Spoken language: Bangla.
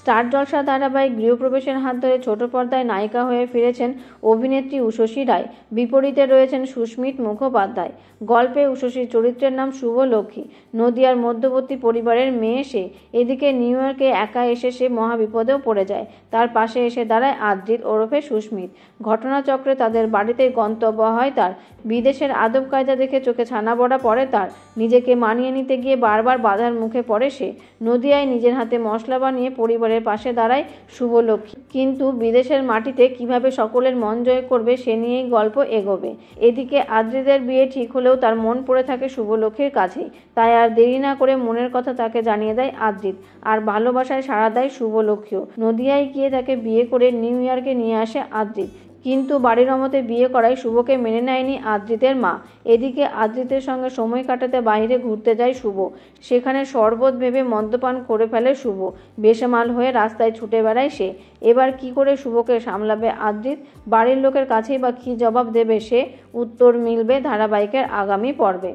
স্টার জলসা ধারাবাহিক গৃহপ্রবেশের হাত ধরে ছোট পর্দায় নায়িকা হয়ে ফিরেছেন অভিনেত্রী উষসী রায়। বিপরীতে রয়েছেন সুস্মিত মুখোপাধ্যায়। গল্পে উষসীর চরিত্রের নাম শুভলক্ষ্মী। নদিয়ার মধ্যবর্তী পরিবারের মেয়ে সে। এদিকে নিউ ইয়র্কে একা এসে সে মহাবিপদেও পড়ে যায়। তার পাশে এসে দাঁড়ায় আদ্রিত ওরফে সুস্মিত। ঘটনাচক্রে তাদের বাড়িতেই গন্তব্য হয় তার। বিদেশের আদব কায়দা দেখে চোখে ছানা বড়া পড়ে তার। নিজেকে মানিয়ে নিতে গিয়ে বারবার বাধার মুখে পড়ে সে। নদিয়ায় নিজের হাতে মশলা বানিয়ে পরিবারের পাশে দাঁড়ায় শুভলক্ষ্মী। কিন্তু বিদেশের মাটিতে কিভাবে সকলের মন জয় করবে সে নিয়েই গল্প এগোবে। এদিকে আদ্রিতের বিয়ে ঠিক হলেও তার মন পড়ে থাকে শুভলক্ষ্মীর কাছেই। তাই আর দেরি না করে মনের কথা তাকে জানিয়ে দেয় আদ্রিত। আর ভালোবাসায় সাড়া দেয় শুভলক্ষ্মীও। নদিয়ায় গিয়ে তাকে বিয়ে করে নিউ ইয়র্কে নিয়ে আসে আদ্রিত। কিন্তু বাড়ির অমতে বিয়ে করায় শুভকে মেনে নেয়নি আদ্রিতের মা। এদিকে আদ্রিতের সঙ্গে সময় কাটাতে বাইরে ঘুরতে যায় শুভ। সেখানে শরবত ভেবে মদ্যপান করে ফেলে শুভ। বেসামাল হয়ে রাস্তায় ছুটে বেড়ায় সে। এবার কি করে শুভকে সামলাবে আদ্রিত? বাড়ির লোকের কাছেই বা কী জবাব দেবে সে? উত্তর মিলবে ধারাবাহিকের আগামী পর্বে।